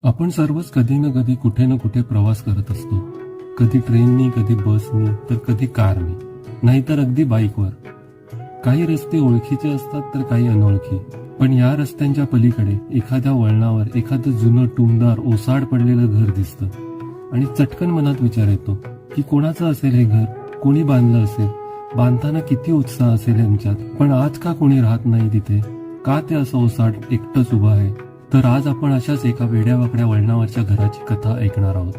आपण सर्वच कधी ना कधी कुठे ना कुठे प्रवास करत असतो. कधी ट्रेननी, कधी बसनी, तर कधी कारनी, नाहीतर अगदी बाईकवर. काही रस्ते ओळखीचे असतात तर काही अनोळखी. पण या रस्त्यांच्या पलीकडे एखाद्या वळणावर एखादं जुनं टुमदार ओसाड पडलेलं घर दिसतं आणि चटकन मनात विचार येतो की कोणाचं असेल हे घर, कोणी बांधलं असेल, बांधताना किती उत्साह असेल यांच्यात. पण आज का कोणी राहत नाही तिथे? का ते असं ओसाड एकटंच उभं आहे? तर आज आपण अशाच एका वेड्यावाकड्या वळणावरच्या घराची कथा ऐकणार आहोत.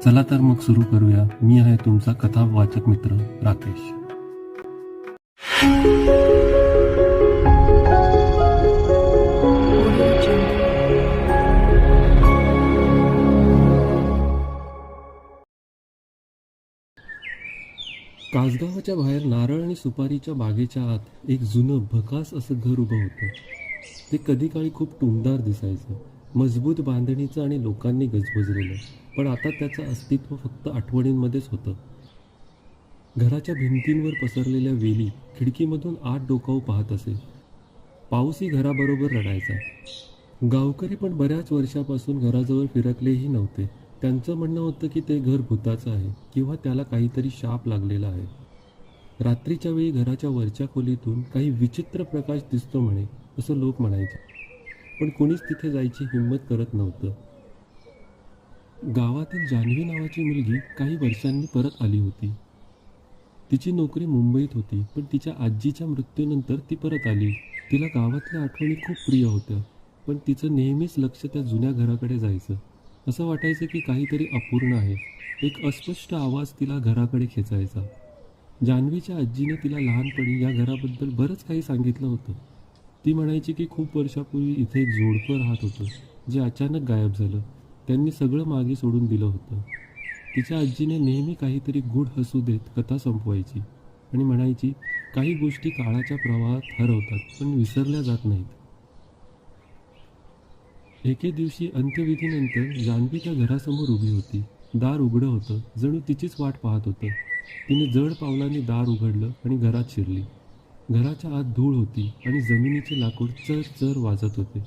चला तर मग सुरू करूया. मी आहे तुमचा कथा वाचक मित्र राकेश. कासगावाच्या बाहेर नारळ आणि सुपारीच्या बागेच्या आत एक जुनं भकास असं घर उभं होतं. ते कधी काळी खूप टुमदार दिसायचं, मजबूत बांधणीचं आणि लोकांनी गजबजलेलं. पण आता त्याचं अस्तित्व फक्त आठवणींमध्येच होतं. घराच्या भिंतींवर पसरलेल्या वेली खिडकीमधून आत डोकावून पाहत असे. पाऊसही घराबरोबर रडायचा. गावकरी पण बऱ्याच वर्षापासून घराजवळ फिरकलेही नव्हते. त्यांचं म्हणणं होतं की ते घर भुताचं आहे किंवा त्याला काहीतरी शाप लागलेला आहे. रात्रीच्या वेळी घराच्या वरच्या खोलीतून काही विचित्र प्रकाश दिसतो म्हणे, असं लोक म्हणायचे. पण कोणीच तिथे जायची हिंमत करत नव्हतं. गावातील जान्हवी नावाची मुलगी काही वर्षांनी परत आली होती. तिची नोकरी मुंबईत होती, पण तिच्या आजीच्या मृत्यूनंतर ती परत आली. तिला गावातल्या आठवणी खूप प्रिय होत्या, पण तिचं नेहमीच लक्ष त्या जुन्या घराकडे जायचं. असं वाटायचं की काहीतरी अपूर्ण आहे. एक अस्पष्ट आवाज तिला घराकडे खेचायचा. जान्हवीच्या आजीने तिला लहानपणी या घराबद्दल बरंच काही सांगितलं होतं. ती म्हणायची की खूप वर्षापूर्वी इथे एक जोडपं राहत होतं, जे अचानक गायब झालं. त्यांनी सगळं मागे सोडून दिलं होतं. तिच्या आजीने नेहमी काहीतरी गूढ हसू देत कथा संपवायची आणि म्हणायची, काही गोष्टी काळाच्या प्रवाहात हरवतात पण विसरल्या जात नाहीत. एके दिवशी अंत्यविधीनंतर जान्हवी त्या घरासमोर उभी होती. दार उघडं होतं, जणू तिचीच वाट पाहत होतं. तिने जड पावलांनी दार उघडलं आणि घरात शिरली. घराच्या आत धूळ होती आणि जमिनीचे लाकूड चर चर वाजत होते.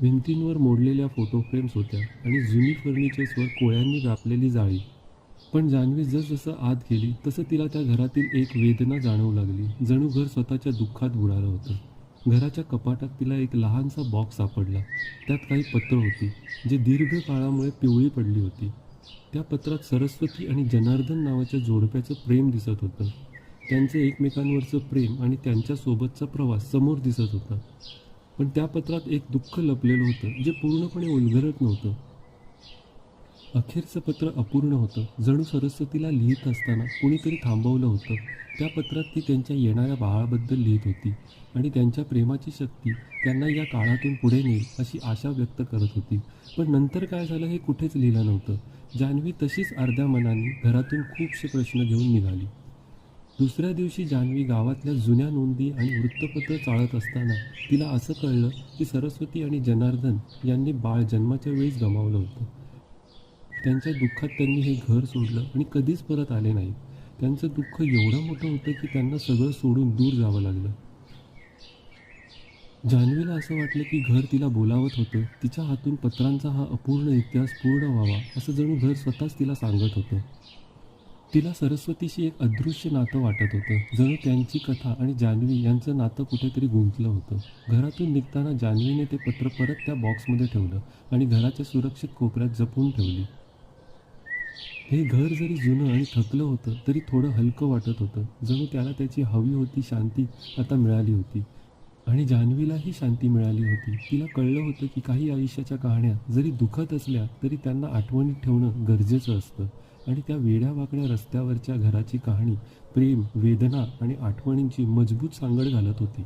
भिंतींवर मोडलेल्या फोटो फ्रेम्स होत्या आणि जुनी फर्निचर्सवर कोळ्यांनी व्यापलेली जाळी. पण जान्हवी जसजसं आत गेली तसं तिला त्या घरातील एक वेदना जाणवू लागली. जणू घर स्वतःच्या दुःखात बुडालं होतं. घराच्या कपाटात तिला एक लहानसा बॉक्स सापडला. त्यात काही पत्र होती, जी दीर्घ काळामुळे पिवळी पडली होती. त्या पत्रात सरस्वती आणि जनार्दन नावाच्या जोडप्याचं प्रेम दिसत होतं. त्यांचं एकमेकांवरचं प्रेम आणि त्यांच्यासोबतचा प्रवास समोर दिसत होता. पण त्या पत्रात एक दुःख लपलेलं होतं, जे पूर्णपणे उलगडत नव्हतं. अखेरचं पत्र अपूर्ण होतं. जणू सरस्वतीला लिहित असताना कोणीतरी थांबवलं होतं. त्या पत्रात ती त्यांच्या येणाऱ्या बाळाबद्दल लिहित होती आणि त्यांच्या प्रेमाची शक्ती त्यांना या काळातून पुढे नेईल अशी आशा व्यक्त करत होती. पण नंतर काय झालं हे कुठेच लिहिलं नव्हतं. जान्हवी तशीच अर्ध्या मनाने घरातून खूपसे प्रश्न घेऊन निघाली. दुसऱ्या दिवशी जान्हवी गावातल्या जुन्या नोंदी आणि वृत्तपत्र चाळत असताना तिला असं कळलं की सरस्वती आणि जनार्दन यांनी बाळ जन्माच्या वेळीच गमावलं होतं. त्यांच्या दुःखात त्यांनी हे घर सोडलं आणि कधीच परत आले नाहीत. त्यांचं दुःख एवढं मोठं होतं की त्यांना सगळं सोडून दूर जावं लागलं. जान्हवीला असं वाटलं की घर तिला बोलावत होतं. तिच्या हातून पत्रांचा हा अपूर्ण इतिहास पूर्ण व्हावा, असं जणू घर स्वतःच तिला सांगत होतं. तिला सरस्वतीशी एक अदृश्य नातं वाटत होतं. जणू त्यांची कथा आणि जान्हवी यांचं नातं कुठेतरी गुंतलं होतं. घरातून निघताना जान्हवीने ते पत्र परत त्या बॉक्समध्ये ठेवलं आणि घराच्या सुरक्षित कोपऱ्यात जपून ठेवली. हे घर जरी जुनं आणि थकलं होतं तरी थोडं हलकं वाटत होतं. जणू त्याला त्याची हवी होती शांती आता मिळाली होती. आणि जान्हवीलाही शांती मिळाली होती. तिला कळलं होतं की काही आयुष्याच्या कहाण्या जरी दुखत असल्या तरी त्यांना आठवणीत ठेवणं गरजेचं असतं. आणि त्या वेड्यावाकड्या रस्त्यावरच्या घराची कहाणी प्रेम, वेदना आणि आठवणींची मजबूत सांगड घालत होती.